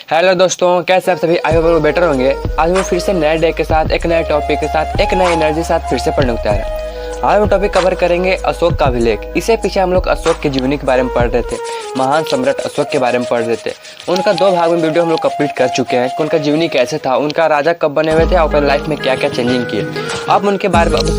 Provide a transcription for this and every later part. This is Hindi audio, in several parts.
हेलो दोस्तों, कैसे आप सभी? आई होप बेटर होंगे। आज मैं फिर से नए डे के साथ एक नए टॉपिक के साथ एक नई एनर्जी के साथ फिर से पढ़ने को तैयार है। आज हम टॉपिक कवर करेंगे अशोक का अभिलेख। इससे पीछे हम लोग अशोक की जीवनी के बारे में पढ़ रहे थे, महान सम्राट अशोक के बारे में पढ़ रहे थे। उनका 2 भाग में वीडियो हम लोग कंप्लीट कर चुके हैं कि उनका जीवनी कैसे था, उनका राजा कब बने हुए थे और अपने लाइफ में क्या क्या चेंजिंग किए। अब उसके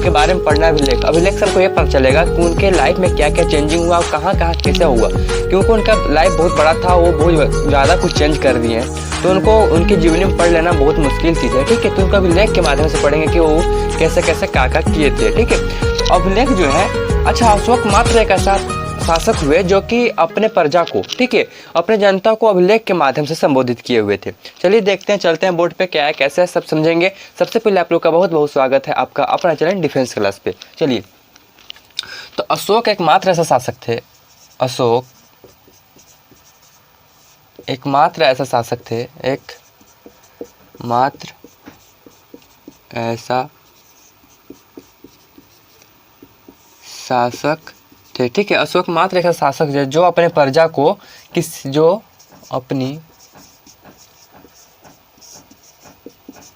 बारे में पढ़ना अभिलेख से आपको ये पता चलेगा कि उनके लाइफ में क्या क्या चेंजिंग हुआ और कहाँ कहाँ कैसे हुआ, क्योंकि उनका लाइफ बहुत बड़ा था, वो बहुत ज़्यादा कुछ चेंज कर दिए हैं। तो उनको उनकी जीवनी में पढ़ लेना बहुत मुश्किल चीज़ है, ठीक है। तो उनका अभिलेख के माध्यम से पढ़ेंगे कि वो कैसे कैसे क्या किए थे, ठीक है। अभिलेख जो है, अच्छा, अशोक मात्र एक ऐसा शासक हुए जो कि अपने प्रजा को, ठीक है, अपने जनता को अभिलेख के माध्यम से संबोधित किए हुए थे। चलिए देखते हैं, चलते हैं बोर्ड पे क्या है कैसे है सब समझेंगे। सबसे पहले आप लोग का बहुत बहुत स्वागत है आपका अपना चैनल डिफेंस क्लास पे। चलिए, तो अशोक एकमात्र ऐसा शासक थे, अशोक एकमात्र ऐसा शासक थे, एकमात्र ऐसा शासक थे, ठीक है। अशोक मात्र ऐसा शासक है जो अपने प्रजा को अपनी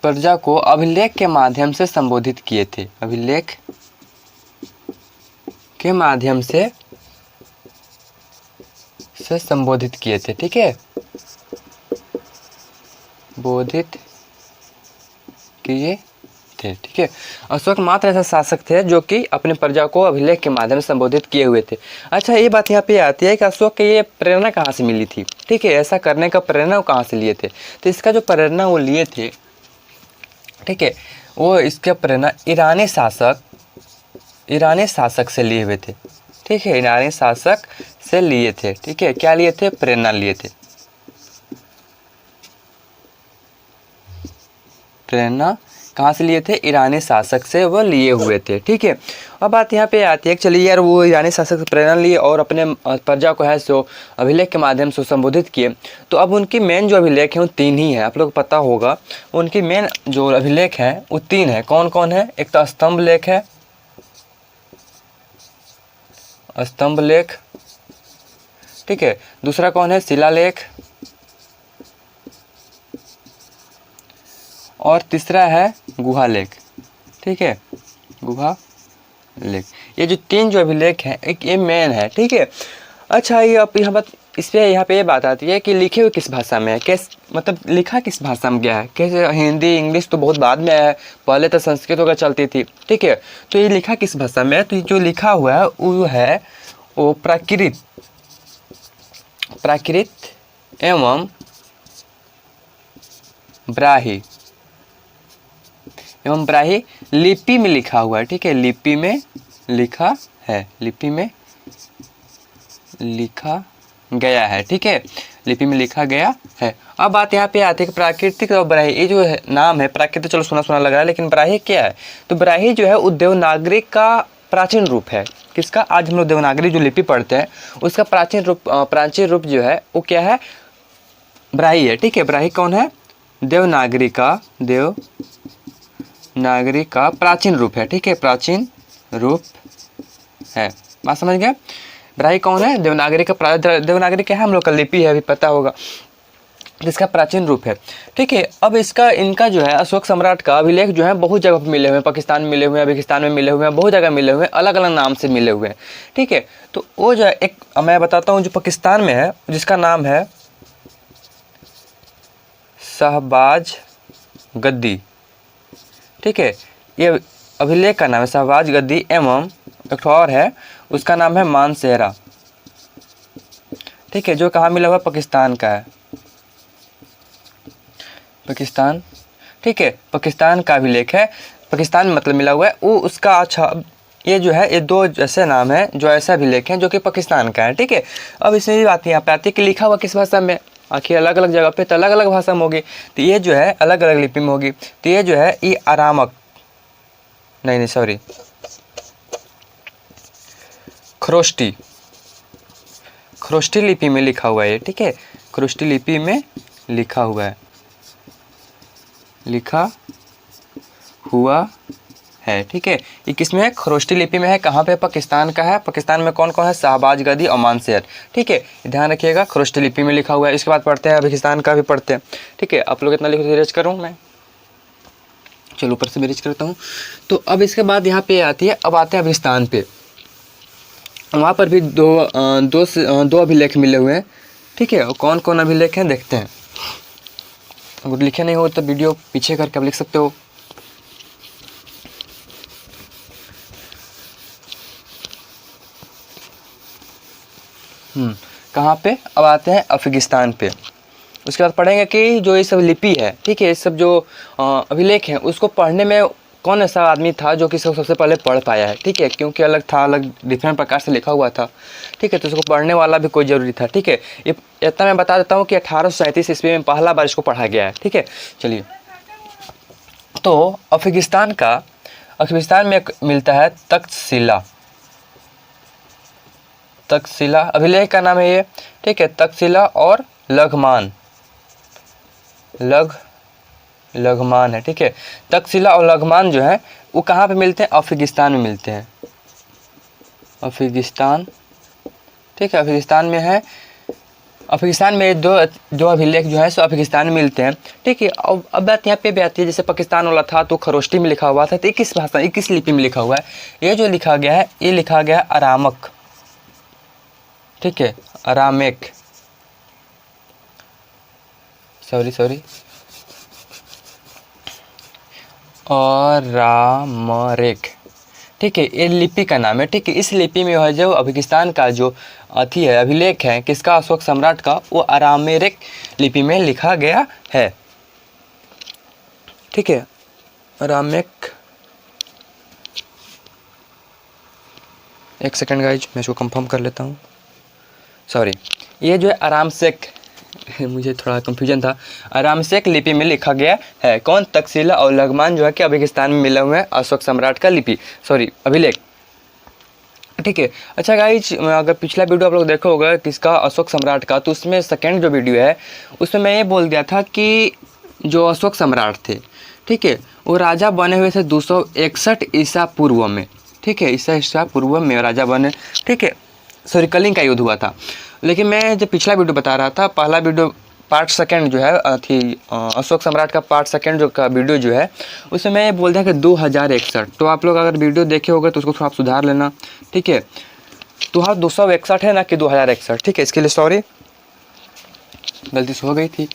प्रजा को अभिलेख के माध्यम से संबोधित किए थे, अभिलेख के माध्यम से संबोधित किए थे, ठीक है, बोधित किए थे, ठीक है। अशोक मात्र ऐसा शासक थे जो कि अपने प्रजा को अभिलेख के माध्यम से संबोधित किए हुए थे। अच्छा, ये बात यहाँ पे आती है कि अशोक के ये प्रेरणा कहाँ से मिली थी, ठीक है, ऐसा करने का प्रेरणा वो कहाँ से लिए थे। तो इसका जो प्रेरणा वो लिए थे, ठीक है, वो इसका प्रेरणा ईरानी शासक से लिए हुए थे, ठीक है, ईरानी शासक से लिए थे, ठीक है। क्या लिए थे? प्रेरणा लिए थे, प्रेरणा कहाँ से लिए थे? ईरानी शासक से वो लिए हुए थे, ठीक है। अब बात यहाँ पे आती है कि चलिए यार, वो ईरानी शासक से प्रेरणा लिए और अपने प्रजा को है सो अभिलेख के माध्यम से संबोधित किए। तो अब उनकी मेन जो अभिलेख है वो 3 ही है, आप लोग को पता होगा। उनकी मेन जो अभिलेख है वो 3 है। कौन कौन है? एक तो स्तंभ लेख है, स्तंभ लेख, ठीक है। दूसरा कौन है? शिलालेख, और तीसरा है गुहा लेख, ठीक है, गुहा लेख। ये जो 3 जो अभिलेख हैं, एक ये मेन है, ठीक है। अच्छा, ये अब यहाँ पे ये बात आती है कि लिखे हुए किस भाषा में है, मतलब लिखा किस भाषा में गया है, कैसे? हिंदी इंग्लिश तो बहुत बाद में है, पहले तो संस्कृत होकर चलती थी, ठीक है। तो ये लिखा किस भाषा में है? तो जो लिखा हुआ है वो प्राकृत एवं ब्राही लिपि में लिखा हुआ है, ठीक है, लिपि में लिखा है, लिपि में लिखा गया है, ठीक है, लिपि में लिखा गया है। अब बात यहाँ पे आती है कि प्राकृतिक और ब्राही, ये जो है नाम है प्राकृतिक, चलो सुना सुना लग रहा है, लेकिन ब्राही क्या है? तो ब्राही जो है वो देवनागरी का प्राचीन रूप है। किसका? आज हम लोग देवनागरी जो लिपि पढ़ते हैं उसका प्राचीन रूप जो है वो क्या है? ब्राही है, ठीक है। ब्राही कौन है? देवनागरी का प्राचीन रूप है, ठीक है, प्राचीन रूप है। बात समझ गए? ब्राही कौन है? देवनागरी क्या है? हम लोग का लिपि है, अभी पता होगा, जिसका प्राचीन रूप है, ठीक है। अब इनका जो है अशोक सम्राट का अभिलेख जो है बहुत जगह मिले हुए हैं, पाकिस्तान में मिले हुए हैं, अफगानिस्तान में मिले हुए हैं, बहुत जगह मिले हुए हैं, अलग अलग नाम से मिले हुए हैं, ठीक है। तो वो जो है एक मैं बताता हूँ, जो पाकिस्तान में है जिसका नाम है शहबाज गद्दी, ठीक है। ये अभिलेख का नाम है शहबाज गद्दी, एवं एक और है उसका नाम है मानसेहरा, ठीक है, जो कहाँ मिला हुआ? पाकिस्तान का है, पाकिस्तान, ठीक है, पाकिस्तान का अभिलेख है, पाकिस्तान में मतलब मिला हुआ है वो उसका। अच्छा, ये जो है ये 2 ऐसे नाम है जो ऐसा अभिलेख हैं जो कि पाकिस्तान का है, ठीक है। अब इसमें भी बात यहाँ पे आती है कि लिखा हुआ किस भाषा में? आखिर अलग अलग जगह पे तो अलग अलग भाषा में होगी, तो ये जो है अलग अलग लिपि में होगी। तो ये जो है ये खरोष्टी लिपि में लिखा हुआ है, ठीक है, खरोष्टी लिपि में लिखा हुआ है। ठीक है, ये किसमें है? खरोष्टी लिपि में है। कहाँ पे? पाकिस्तान का है। पाकिस्तान में कौन कौन है? शाहबाज, गद्दी, ओमान शेर। ठीक है, ध्यान रखिएगा, खरोष्टी लिपि में लिखा हुआ है। इसके बाद पढ़ते हैं अफगानिस्तान का भी पढ़ते हैं। ठीक है, आप लोग इतना लिखो, इरेज करूँ मैं, चलो ऊपर से मैं इरेज करता हूँ। तो अब इसके बाद यहाँ पे आती है, अब आते हैं अफगानिस्तान पे। वहाँ पर भी दो अभिलेख मिले हुए हैं। ठीक है, और कौन कौन अभिलेख हैं देखते हैं। अगर लिखे नहीं हो तो वीडियो पीछे करके आप लिख सकते हो। कहाँ पे? अब आते हैं अफगानिस्तान पे। उसके बाद पढ़ेंगे कि जो ये सब लिपि है, ठीक है, ये सब जो अभिलेख हैं, उसको पढ़ने में कौन ऐसा आदमी था जो कि सबसे पहले पढ़ पाया है। ठीक है, क्योंकि अलग था, अलग डिफरेंट प्रकार से लिखा हुआ था। ठीक है, तो उसको पढ़ने वाला भी कोई ज़रूरी था। ठीक है, ये इतना मैं बता देता हूँ कि 1837 ईस्वी में पहला बार इसको पढ़ा गया है। ठीक है, चलिए, तो अफगानिस्तान में मिलता है तक्षशिला। तक्षशिला अभिलेख का नाम है ये। ठीक है, तक्षशिला और लघमान है। ठीक है, तक्षशिला और लघमान जो है वो कहाँ पे मिलते हैं? अफगानिस्तान में मिलते हैं। अफगानिस्तान, ठीक है, अफगानिस्तान में है। अफगानिस्तान में दो अभिलेख जो है सो अफगानिस्तान में मिलते हैं। ठीक है, अब बात यहाँ पे भी आती है, जैसे पाकिस्तान वाला था तो खरोष्टी में लिखा हुआ था, तो किस भाषा, किस लिपि में लिखा हुआ है? ये जो लिखा गया है, ये लिखा गया अरामक। ठीक है, अरामिक, सॉरी, अरामरिक। ठीक है, ये लिपि का नाम है। ठीक है, इस लिपि में है जो अफगानिस्तान का जो अथी है, अभिलेख है किसका? अशोक सम्राट का, वो अरामरिक लिपि में लिखा गया है। ठीक है, अरामिक, एक सेकंड गाइज, मैं इसको कंफर्म कर लेता हूँ। सॉरी, ये जो है अरामसेक, मुझे थोड़ा कंफ्यूजन था, अरामसेक लिपि में लिखा गया है। कौन? तक्षशिला और लघमान जो है कि अफगानिस्तान में मिले हुए हैं अशोक सम्राट का अभिलेख। ठीक है, अच्छा गाइज, अगर पिछला वीडियो आप लोग देखा होगा किसका? अशोक सम्राट का, तो उसमें सेकेंड जो वीडियो है उसमें मैं ये बोल दिया था कि जो अशोक सम्राट थे, ठीक है, वो राजा बने हुए थे 261 ईसा पूर्व में। ठीक है, ईसा पूर्व में राजा बने। ठीक है, सॉरी, कलिंग का युद्ध हुआ था। लेकिन मैं जब पिछला वीडियो बता रहा था, पहला वीडियो पार्ट सेकंड जो है थी अशोक सम्राट का पार्ट सेकंड जो का वीडियो जो है, उसमें मैं ये बोल दिया कि 2061। तो आप लोग अगर वीडियो देखे होगे तो उसको थोड़ा आप सुधार लेना। ठीक है, तो हाँ 261 है ना कि 2061। ठीक है, इसके लिए सॉरी, गलती से हो गई थी।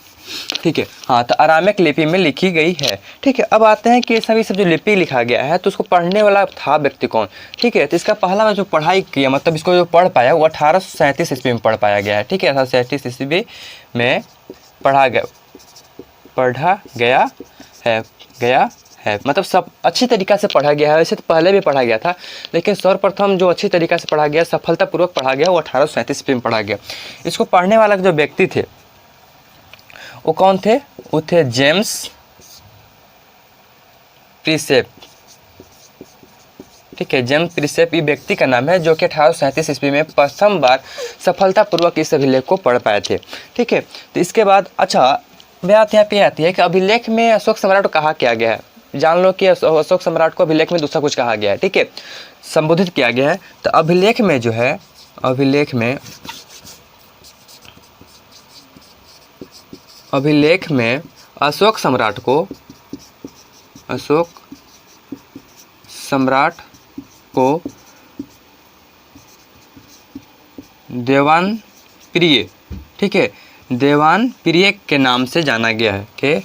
ठीक है, हाँ, तो अरामिक लिपि में लिखी गई है। ठीक है, अब आते हैं कि ये सब जो लिपि लिखा गया है तो उसको पढ़ने वाला था व्यक्ति कौन? ठीक है, तो इसका पहला जो पढ़ाई किया, मतलब इसको जो पढ़ पाया वो 1837 ईस्वी में पढ़ पाया गया है। ठीक है, 1837 ईस्वी में पढ़ा गया है, मतलब सब अच्छी तरीक़ा से पढ़ा गया है। वैसे तो पहले भी पढ़ा गया था, लेकिन सर्वप्रथम जो अच्छी तरीक़ा से पढ़ा गया, सफलतापूर्वक पढ़ा गया, वो 1837 ईस्वी में पढ़ा गया। इसको पढ़ने वाला जो व्यक्ति थे वो कौन थे? वो थे जेम्स प्रिसेप। ठीक है, जेम्स प्रिसेप ये व्यक्ति का नाम है, जो कि 1837 ईस्वी में प्रथम बार सफलतापूर्वक इस अभिलेख को पढ़ पाए थे। ठीक है, तो इसके बाद अच्छा बात यहाँ पे आती है कि अभिलेख में अशोक सम्राट को कहा क्या गया है। जान लो कि अशोक सम्राट को अभिलेख में दूसरा कुछ कहा गया है। ठीक है, संबोधित किया गया है। तो अभिलेख में जो है, अभिलेख में अशोक सम्राट को देवान प्रिय, ठीक है, देवान प्रिय के नाम से जाना गया है, के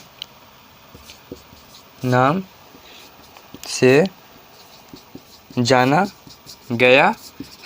नाम से जाना गया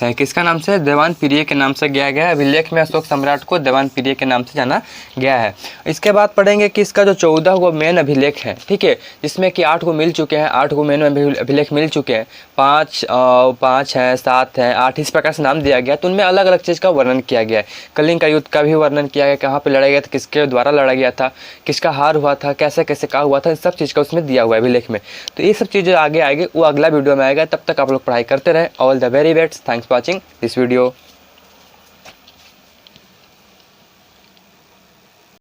है। किसका नाम से? देवान प्रिय के नाम से गया गया है। अभिलेख में अशोक सम्राट को देवान प्रिय के नाम से जाना गया है। इसके बाद पढ़ेंगे कि इसका जो 14 गो मेन अभिलेख है, ठीक है, जिसमें कि 8 गो मिल चुके हैं, 8 गो मेन अभिलेख मिल चुके हैं, 5 हैं, 7 हैं, 8 इस प्रकार से नाम दिया गया। तो उनमें अलग अलग चीज़ का वर्णन किया गया है। कलिंग का युद्ध का भी वर्णन किया गया, कहाँ पर लड़ा गया था, किसके द्वारा लड़ा गया था, किसका हार हुआ था, कैसे कैसे क्या हुआ था, इन सब चीज़ का उसमें दिया हुआ है अभिलेख में। तो ये सब चीज़ें आगे आएगी, वो अगला वीडियो में आएगा। तब तक आप लोग पढ़ाई करते रहें। All the very best, thanks for watching this video.